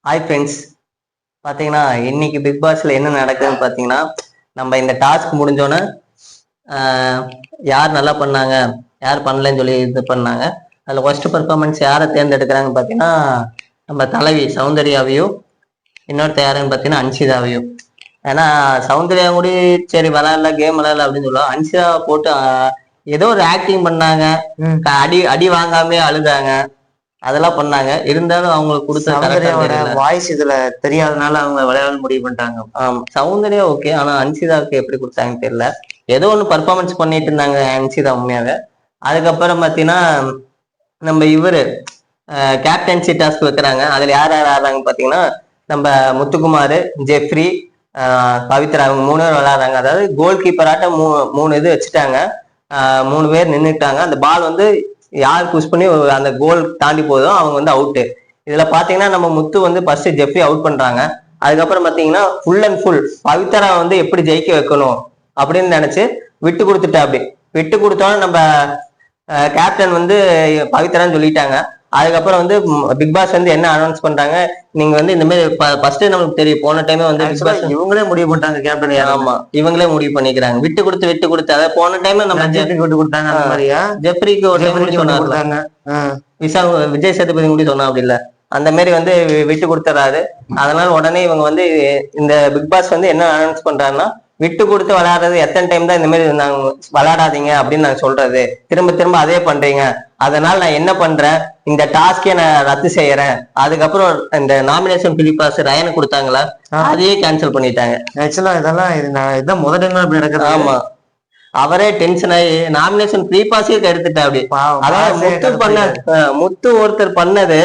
Hi friends. பார்த்தீங்கன்னா இன்னைக்கு big பாஸ்ல என்ன நடக்குதுன்னு பார்த்தீங்கன்னா, நம்ம இந்த டாஸ்க் முடிஞ்சோன்னே யார் நல்லா பண்ணாங்க, யார் பண்ணலன்னு சொல்லி இது பண்ணாங்க. அதில் ஃபர்ஸ்ட் பர்ஃபார்மன்ஸ் யாரை தேர்ந்தெடுக்கிறாங்கன்னு பார்த்தீங்கன்னா, நம்ம தலைவி சௌந்தர்யாவையும், இன்னொருத்த யாருன்னு பார்த்தீங்கன்னா அன்சிதாவையும். ஏன்னா சௌந்தர்யா கூட சரி விளையாடல, கேம் விளையாடல அப்படின்னு சொல்லுவோம். அன்சிதா போட்டு ஏதோ ஒரு ஆக்டிங் பண்ணாங்க, அடி அடி வாங்காமே அழுதாங்க, அதெல்லாம் பண்ணாங்க. இருந்தாலும் அவங்களுக்கு கொடுத்த சௌந்தர்யாவோட வாய்ஸ் இதுல தெரியாதனால அவங்க விளையாட முடிவு பண்ணிட்டாங்க. சௌந்தர்யா ஓகே, ஆனா அன்சிதாவுக்கு எப்படி கொடுத்தாங்கன்னு தெரியல. ஏதோ ஒன்று பர்ஃபார்மன்ஸ் பண்ணிட்டு இருந்தாங்க அன்சிதா உண்மையாவே. அதுக்கப்புறம் பார்த்தீங்கன்னா நம்ம இவரு கேப்டன்சி டாஸ்க் வைக்கிறாங்க. அதுல யார் யார் ஆடுறாங்க பார்த்தீங்கன்னா, நம்ம முத்துக்குமார், ஜெஃப்ரி, பவித்ரா, அவங்க 3 பேர் விளையாடுறாங்க. அதாவது கோல் கீப்பராட்ட மூணு இது வச்சுட்டாங்க. 3 பேர் நின்றுட்டாங்க. அந்த பால் வந்து யார் புஷ் பண்ணி அந்த கோல் தாண்டி போதும் அவங்க வந்து அவுட்டு. இதுல பாத்தீங்கன்னா நம்ம முத்து வந்து ஃபர்ஸ்ட் ஜெஃப்ரி அவுட் பண்றாங்க. அதுக்கப்புறம் பாத்தீங்கன்னா ஃபுல் அண்ட் ஃபுல் பவித்ரா வந்து எப்படி ஜெயிக்க வைக்கணும் அப்படின்னு நினைச்சு விட்டு கொடுத்துட்டா. அப்படி விட்டு கொடுத்தோன்னு நம்ம கேப்டன் வந்து பவித்ரான்னு சொல்லிட்டாங்க. அதுக்கப்புறம் வந்து பிக் பாஸ் வந்து என்ன அனௌன்ஸ் பண்றாங்க, நீங்க வந்து இந்த மாதிரி ஃபர்ஸ்ட் நமக்கு தெரியும், போன டைமே வந்து இவங்களே முடிவு பண்ணிட்டாங்க கேப்டன். ஆமா, இவங்களே முடிவு பண்ணிக்கிறாங்க. விட்டு கொடுத்து அதாவது போன டைம் நம்ம விட்டு கொடுத்தாங்க. அந்த மாதிரியா ஜெப்ரிக்கு ஒரு சொன்னாங்க, விஜய் சேதுபதி கூட சொன்னா அப்படி இல்ல, அந்த மாதிரி வந்து விட்டு கொடுத்துறாரு. அதனால உடனே இவங்க வந்து இந்த பிக் பாஸ் வந்து என்ன அனௌன்ஸ் பண்றாருன்னா, விட்டு கொடுத்து விளையாடுறது எத்தனை டைம் தான் இந்த மாதிரி நாங்க விளையாடாதீங்க அப்படின்னு நான் சொல்றது, திரும்ப திரும்ப அதே பண்றீங்க. அதனால நான் என்ன பண்றேன், இந்த டாஸ்கே நான் ரத்து செய்யறேன். அதுக்கப்புறம் இந்த நாமினேஷன் பிலிபாஸ் ரயனை கொடுத்தாங்களா, அதையே கேன்சல் பண்ணிட்டாங்க. ஆக்சுவலா இதெல்லாம் இதான் முதல் டைம் இப்படி நடக்குது. ஆமா, அவரே டென்ஷன் ஆகி நாமினேஷன் ஃப்ரீ பாஸே எடுத்துட்டா. அப்படி அதாவது முத்து ஒருத்தர் பண்ணது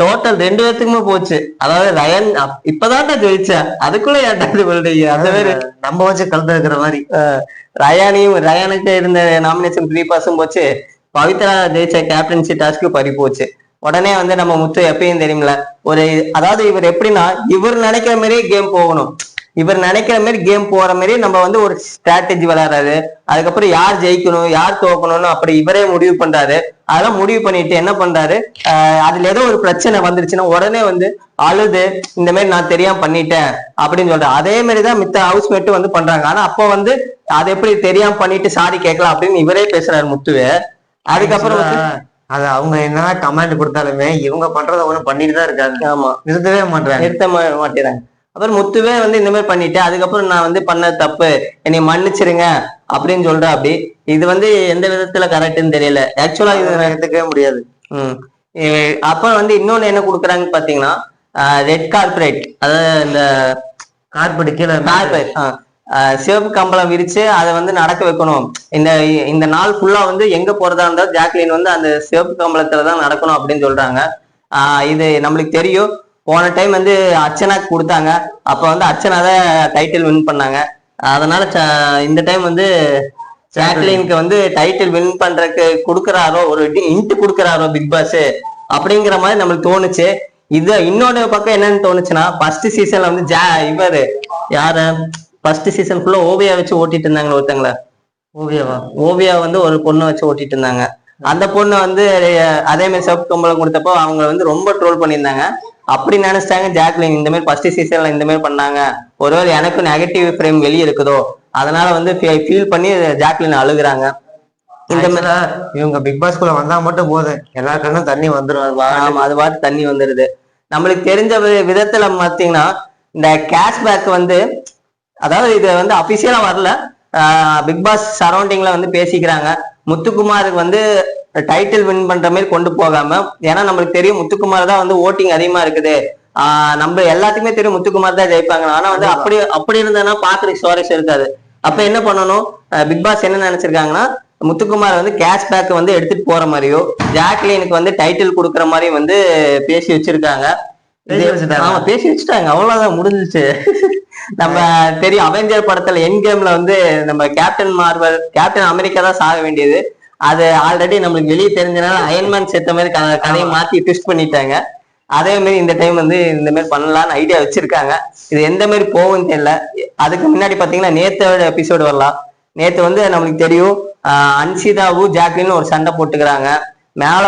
டோட்டல் 2 பேத்துக்குமே போச்சு. அதாவது ரயன் இப்பதான் ஜெயிச்சேன், அதுக்குள்ள ஏட்டாது சொல்றீங்க. அந்த மாதிரி நம்ம வச்சு கலந்து இருக்கிற மாதிரி ரயானுக்கு இருந்த நாமினேஷன் ஃப்ரீ பாஸும் போச்சு, பவித்ரா ஜெயிச்ச கேப்டன்சி டாஸ்க்கு பறி போச்சு. உடனே வந்து நம்ம முத்து எப்பயும் தெரியுமில்ல, ஒரு அதாவது இவர் எப்படின்னா இவர் நினைக்கிற மாதிரியே கேம் போகணும், இவர் நினைக்கிற மாதிரி கேம் போற மாதிரி நம்ம வந்து ஒரு ஸ்ட்ராட்டஜி விளையாடுறாரு. அதுக்கப்புறம் யார் ஜெயிக்கணும் யார் தோக்கணும்னு அப்படி இவரே முடிவு பண்றாரு. அதெல்லாம் முடிவு பண்ணிட்டு என்ன பண்றாரு, அதுல ஏதோ ஒரு பிரச்சனை வந்துருச்சுன்னா உடனே வந்து அழுது இந்த மாதிரி நான் தெரியாம பண்ணிட்டேன் அப்படின்னு சொல்றேன். அதே மாதிரிதான் மித்த ஹவுஸ்மேட் வந்து பண்றாங்க. ஆனா அப்போ வந்து அதை எப்படி தெரியாம பண்ணிட்டு சாரி கேட்கலாம் அப்படின்னு இவரே பேசுறாரு முத்துவே. அதுக்கப்புறம் அது அவங்க என்ன கமெண்ட் கொடுத்தாலுமே இவங்க பண்றத ஒண்ணு பண்ணிட்டு தான் இருக்காங்க. ஆமா, நிறுத்த மாட்டேறாங்க. அப்புறம் முத்துவே வந்து இந்த மாதிரி பண்ணிட்டு அதுக்கப்புறம் நான் வந்து பண்ண தப்பு, என்னை மன்னிச்சிருங்க அப்படின்னு சொல்றேன். அப்படி இது வந்து எந்த விதத்துல கரெக்ட்னு தெரியல. ஆக்சுவலா இது எடுத்துக்கவே முடியாது. அப்புறம் வந்து இன்னொன்னு என்ன கொடுக்குறாங்கன்னு பாத்தீங்கன்னா, ரெட் கார்பரேட், அதாவது இந்த கார்பரேட் கீழே சிவப்பு கம்பளம் விரிச்சு அதை வந்து நடக்க வைக்கணும். இந்த இந்த நாள் ஃபுல்லா வந்து எங்க போறதா இருந்தாலும் ஜாக்லின் வந்து அந்த சிவப்பு கம்பளத்துலதான் நடக்கணும் அப்படின்னு சொல்றாங்க. இது நம்மளுக்கு தெரியும். போன டைம் வந்து அர்ச்சனாக்கு கொடுத்தாங்க, அப்ப வந்து அர்ச்சனா தான் டைட்டில் வின் பண்ணாங்க. அதனால இந்த டைம் வந்து ஜாக்லினுக்கு வந்து டைட்டில் வின் பண்றதுக்கு கொடுக்குறாரோ, ஒரு இன்ட் கொடுக்குறாரோ பிக் பாஸ் அப்படிங்கிற மாதிரி நம்மளுக்கு தோணுச்சு. இது இன்னொரு பக்கம் என்னன்னு தோணுச்சுன்னா, ஃபர்ஸ்ட் சீசன்ல வந்து இவரு யாரு ஃபர்ஸ்ட் சீசன் ஃபுல்லா ஓவியா வச்சு ஓட்டிட்டு இருந்தாங்க ஒருத்தங்கள. ஓவியா வந்து ஒரு பொண்ணை வச்சு ஓட்டிட்டு இருந்தாங்க. அந்த பொண்ணு வந்து அதே மாதிரி சிவப்பு கம்பளம் கொடுத்தப்போ அவங்க வந்து ரொம்ப ட்ரோல் பண்ணியிருந்தாங்க. அப்படி நினைச்சிட்டாங்க ஜாக்லின் இந்த மாதிரி ஃபர்ஸ்ட் சீசன்ல இந்த மாதிரி பண்ணாங்க, ஒருவேளை எனக்கு நெகட்டிவ் ஃப்ரேம் வெளியே இருக்குதோ அதனால வந்து ஃபீல் பண்ணி ஜாக்லின் அழுகுறாங்க. இந்த மாதிரி இவங்க பிக் பாஸ்குள்ள வந்தா மட்டும் போதும், எல்லா கண்ணும் தண்ணி வந்துடும். ஆமா, அது பாட்டு தண்ணி வந்துடுது. நம்மளுக்கு தெரிஞ்ச விதத்துல பாத்தீங்கன்னா, இந்த கேஷ்பேக் வந்து அதாவது இது வந்து அபிஷியலா வரல, பிக் பாஸ் சரௌண்டிங்ல வந்து பேசிக்கிறாங்க. முத்துக்குமாருக்கு வந்து டைட்டில் வின் பண்ற மாதிரி கொண்டு போகாம, ஏன்னா நம்மளுக்கு தெரியும் முத்துக்குமார் தான் வந்து ஓட்டிங் அதிகமா இருக்குது. நம்ம எல்லாத்துக்குமே தெரியும் முத்துக்குமார் தான் ஜெயிப்பாங்க. ஆனா வந்து அப்படி இருந்ததுன்னா பாக்குறதுக்கு சுவாரஸ்யம் இருக்காது. அப்ப என்ன பண்ணணும், பிக் பாஸ் என்ன நினைச்சிருக்காங்கன்னா, முத்துக்குமார் வந்து கேஷ்பேக் வந்து எடுத்துட்டு போற மாதிரியோ, ஜாக்லினுக்கு வந்து டைட்டில் கொடுக்குற மாதிரி வந்து பேசி வச்சிருக்காங்க. ஆமா, பேசி வச்சுட்டாங்க, அவ்வளவுதான், முடிஞ்சிச்சு. நம்ம தெரியும் அவெஞ்சர் படத்துல என் கேம்ல வந்து நம்ம கேப்டன் அமெரிக்கா தான் சாக வேண்டியது, அது ஆல்ரெடி நம்மளுக்கு வெளியே தெரிஞ்சனால அயன்மேன் செத்த மாதிரி கதையை மாத்தி ட்விஸ்ட் பண்ணிட்டாங்க. அதே மாதிரி இந்த டைம் வந்து இந்த மாதிரி பண்ணலாம்னு ஐடியா வச்சிருக்காங்க. இது எந்த மாதிரி போகும்னு தெரியல. அதுக்கு முன்னாடி பாத்தீங்கன்னா நேத்தோட எபிசோடு வரலாம். நேத்து வந்து நம்மளுக்கு தெரியும், அன்சிதாவும் ஜாக்லின்னு ஒரு சண்டை போட்டுக்கிறாங்க. மேல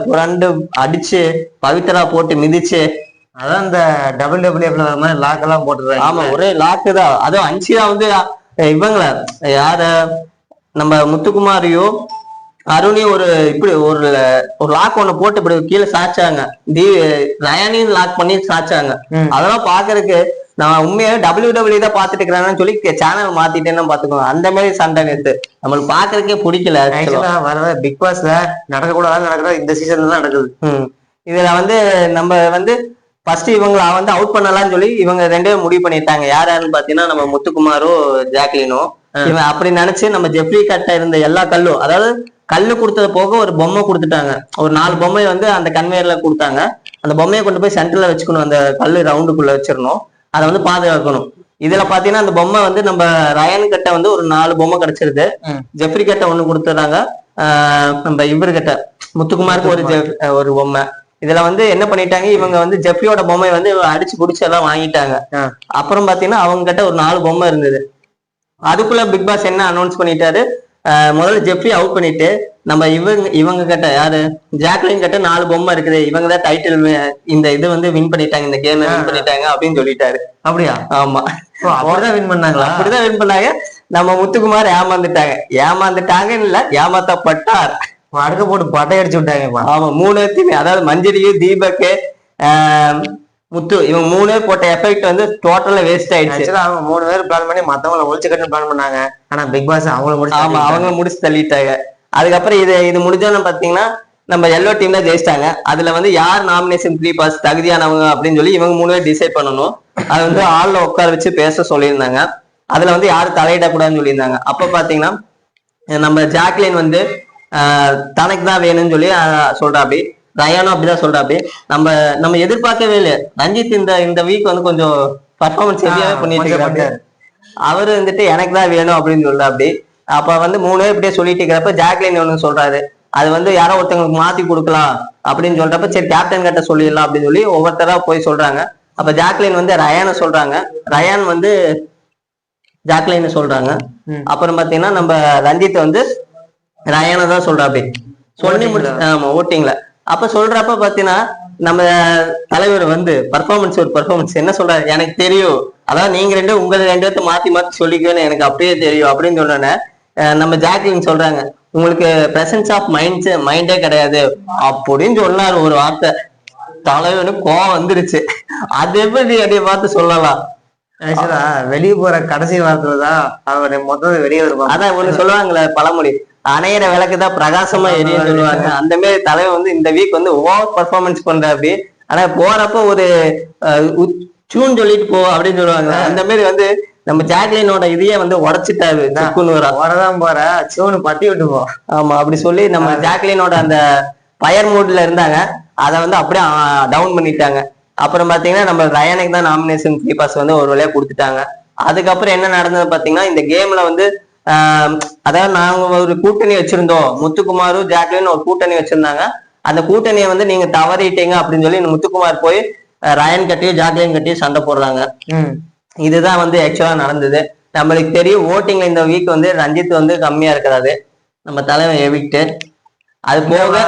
புரண்டு அடிச்சு பவித்ரா போட்டு மிதிச்சு அதான் இந்த WWF மாதிரி லாக் எல்லாம் போட்டுருக்காங்க. ஆமா, ஒரே லாக்கு தான். அதுவும் அன்சியா வந்து இவங்கள யார நம்ம முத்துக்குமாரையோ அருணையும் ஒரு இப்படி ஒரு ஒரு லாக் ஒண்ணு போட்டு இப்படி கீழே சாச்சாங்க. ரயானையும் லாக் பண்ணி சாச்சாங்க. அதெல்லாம் பாக்குறதுக்கு நான் உண்மையா WWE தான் பாத்துட்டு இருக்கிறேன்னு சொல்லி சேனல் மாத்திட்டேன்னு பாத்துக்கோங்க. அந்த மாதிரி சண்டை நேத்து நம்மளுக்கு பாக்குறதுக்கே பிடிக்கல. வர பிக் பாஸ்ல நடக்கக்கூடாது நடக்குது, இந்த சீசன்ல தான் நடக்குது. இதுல வந்து நம்ம வந்து ஃபர்ஸ்ட் இவங்களை வந்து அவுட் பண்ணலாம்னு சொல்லி இவங்க ரெண்டு பேரும் முடிவு பண்ணிட்டாங்க. யாருன்னு பாத்தீங்கன்னா நம்ம முத்துக்குமாரும் ஜாக்லினும். இவன் அப்படி நினைச்சு நம்ம ஜெப்ரி கட்ட இருந்த எல்லா கல்லும், அதாவது கல்லு கொடுத்தது போக ஒரு பொம்மை கொடுத்துட்டாங்க. ஒரு 4 பொம்மை வந்து அந்த கன்வேயர்ல கொடுத்தாங்க. அந்த பொம்மையை கொண்டு போய் சென்டர்ல வச்சுக்கணும். அந்த கல்லு ரவுண்டுக்குள்ள வச்சிடணும். அதை வந்து பாதுகாக்கணும். இதுல பாத்தீங்கன்னா அந்த பொம்மை வந்து நம்ம ரயன் கிட்ட வந்து ஒரு 4 பொம்மை கிடைச்சிருது. ஜெப்ரி கிட்ட ஒண்ணு கொடுத்துறாங்க. நம்ம இவரு கிட்ட முத்துக்குமாருக்கு ஒரு பொம்மை. இதுல வந்து என்ன பண்ணிட்டாங்க, இவங்க வந்து ஜெப்ரியோட பொம்மை வந்து அடிச்சு புடிச்சு எல்லாம் வாங்கிட்டாங்க. அப்புறம் பாத்தீங்கன்னா அவங்க கிட்ட ஒரு 4 பொம்மை இருந்தது. அதுக்குள்ள பிக் பாஸ் என்ன அனௌன்ஸ் பண்ணிட்டாரு, முதல்ல ஜெப்ரி அவுட் பண்ணிட்டு நம்ம இவங்க கிட்ட யாரு ஜாக்லின் கிட்ட 4 பொம்மை இருக்குது, இவங்க தான் டைட்டில் இந்த இது வந்து வின் பண்ணிட்டாங்க, இந்த கேம் வின் பண்ணிட்டாங்க அப்படின்னு சொல்லிட்டாரு. அப்படியா? ஆமா, அப்படிதான் வின் பண்ணாங்களா? அப்படிதான் வின் பண்ணாங்க. நம்ம முத்துக்குமார் ஏமாந்துட்டாங்கன்னு இல்ல, ஏமாத்தப்பட்டார். அடுக்க போட்டு பட்டை அடிச்சு விட்டாங்க. ஆமா, 3 பேருமே, அதாவது மஞ்சரியும் தீபக்கு முத்து, இவங்க 3 பேர் போட்ட எஃபெக்ட் வந்து டோட்டலா வேஸ்ட் ஆயிடுச்சு. அவங்க 3 பேர் பிளான் பண்ணி மத்தவங்களை ஒழிச்சு கட்டு பிளான் பண்ணாங்க. ஆனா பிக் பாஸ் அவங்கள முடிச்சு, ஆமா அவங்க முடிச்சு தள்ளிட்டாங்க. அதுக்கப்புறம் இது முடிஞ்சோன்னு பாத்தீங்கன்னா நம்ம எல்லோ டீம் தான் ஜெயிச்சிட்டாங்க. அதுல வந்து யார் நாமினேஷன் 3 பாஸ் தகுதியானவங்க அப்படின்னு சொல்லி இவங்க 3 பேர் டிசைட் பண்ணணும். அது வந்து ஆள்ல உட்கார வச்சு பேச சொல்லியிருந்தாங்க. அதுல வந்து யாரும் தலையிடக்கூடாதுன்னு சொல்லியிருந்தாங்க. அப்ப பாத்தீங்கன்னா நம்ம ஜாக்லின் வந்து தனக்கு தான் வேணும்னு சொல்லி சொல்றாப்படி, ரயானும் அப்படிதான் சொல்றாப்படி. நம்ம எதிர்பார்க்கவே இல்லை. ரஞ்சித் இந்த வீக் வந்து கொஞ்சம் பர்ஃபார்மன்ஸ் ஹெவியாவே பண்ணிட்டு இருக்காரு. அவரு வந்துட்டு எனக்கு தான் வேணும் அப்படின்னு சொல்றாப்படி. அப்ப வந்து 3 பேர் இப்படியே சொல்லிட்டு இருக்கிறப்ப ஜாக்லின் ஒண்ணு சொல்றாரு, அது வந்து யாரோ ஒருத்தவங்களுக்கு மாத்தி கொடுக்கலாம் அப்படின்னு சொல்றப்ப சரி கேப்டன் கிட்ட சொல்லிடலாம் அப்படின்னு சொல்லி ஒவ்வொருத்தரா போய் சொல்றாங்க. அப்ப ஜாக்லின் வந்து ரயானை சொல்றாங்க, ரயான் வந்து ஜாக்லின் சொல்றாங்க. அப்புறம் பாத்தீங்கன்னா நம்ம ரஞ்சித் வந்து ரயானை தான் சொல்றாப்படி சொல்லி முடிச்சு. ஆமா, ஓட்டிங்ல அப்ப சொல்றப்ப பாத்தீங்கன்னா நம்ம தலைவர் வந்து பர்ஃபார்மன்ஸ் என்ன சொல்றாரு, எனக்கு தெரியும், அதாவது நீங்க உங்க 2 பேர்த்த மாத்தி சொல்லிக்கணும்னு எனக்கு அப்படியே தெரியும் அப்படின்னு சொன்னோன்னே நம்ம ஜாக்லின் சொல்றாங்க, உங்களுக்கு பிரசன்ஸ் ஆஃப் மைண்டே கிடையாது அப்படின்னு சொன்னாரு ஒரு வார்த்தை. தலைவனுக்கு கோவம் வந்துருச்சு. அது எப்படி அப்படியே பார்த்து சொல்லலாம்? வெளியே போற கடைசி வாரத்துலதான் அவரு மொத்தம் வெளியே வருவாங்க. அதான் ஒண்ணு சொல்லுவாங்களே பழமொழி, அணையிற விளக்குதான் பிரகாசமா எரியும் சொல்லுவாங்க. அந்த மாதிரி தலைவர் வந்து இந்த வீக் வந்து ஓவர் பர்ஃபார்மன்ஸ் பண்ற அப்படி. ஆனா போறப்ப ஒரு சூன் சொல்லிட்டு போ அப்படின்னு சொல்லுவாங்க. அந்த மாதிரி வந்து நம்ம ஜாக்லினோட இதையே வந்து உடைச்சிட்டாரு. வரதான் போற சூனு பத்தி விட்டு போ. ஆமா, அப்படி சொல்லி நம்ம ஜாக்லினோட அந்த பயர் மூட்ல இருந்தாங்க, அதை வந்து அப்படியே டவுன் பண்ணிட்டாங்க. அப்புறம் பாத்தீங்கன்னா நம்ம ரயானுக்கு தான் நாமினேஷன் 3 பாஸ் வந்து ஒரு வழியா கொடுத்துட்டாங்க. அதுக்கப்புறம் என்ன நடந்தது பாத்தீங்கன்னா, இந்த கேம்ல வந்து அதாவது நாங்க ஒரு கூட்டணி வச்சிருந்தோம், முத்துக்குமாரும் ஜாக்லின் ஒரு கூட்டணி வச்சிருந்தாங்க. அந்த கூட்டணியை வந்து நீங்க தவறிட்டீங்க அப்படின்னு சொல்லி முத்துக்குமார் போய் ரயன் கட்டியும் ஜாக்லின் கட்டியும் சண்டை போடுறாங்க. இதுதான் வந்து ஆக்சுவலா நடந்தது. நம்மளுக்கு தெரியும் ஓட்டிங்ல இந்த வீக் வந்து ரஞ்சித் வந்து கம்மியா இருக்கிறாரு, நம்ம தலைவன் எவிக்ட். அது போக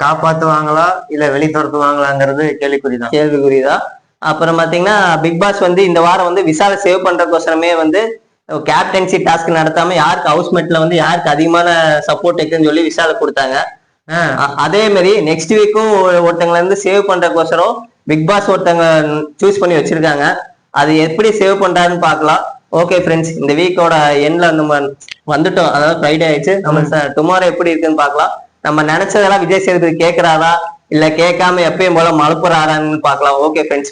காப்பாத்துவாங்களா இல்ல வெளி துரத்துவாங்களாங்கிறது கேள்விக்குறிதான். அப்புறம் பாத்தீங்கன்னா பிக் பாஸ் வந்து இந்த வாரம் வந்து விசால சேவ் பண்றதுக்கோசரமே வந்து கேப்டன்சி டாஸ்க் நடத்தாம யாருக்கு ஹவுஸ்மேட்ல வந்து யாருக்கு அதிகமான சப்போர்ட் இருக்குன்னு சொல்லி விசால கொடுத்தாங்க. அதே மாதிரி நெக்ஸ்ட் வீக்கும் ஒருத்தங்களை இருந்து சேவ் பண்றதுக்கோசரம் பிக் பாஸ் ஒருத்தங்க சூஸ் பண்ணி வச்சிருக்காங்க. அது எப்படி சேவ் பண்றாருன்னு பாக்கலாம். ஓகே ஃப்ரெண்ட்ஸ், இந்த வீக்கோட எண்ட்ல நம்ம வந்துட்டோம், அதாவது ஃப்ரைடே ஆயிடுச்சு. நம்ம டுமாரோ எப்படி இருக்குன்னு பாக்கலாம். நம்ம நினைச்சதெல்லாம் விஜய் சேதுபதி கேட்கிறாரா இல்ல கேட்காம எப்பயும் போல மழுப்புறாரான்னு பாக்கலாம். Okay friends.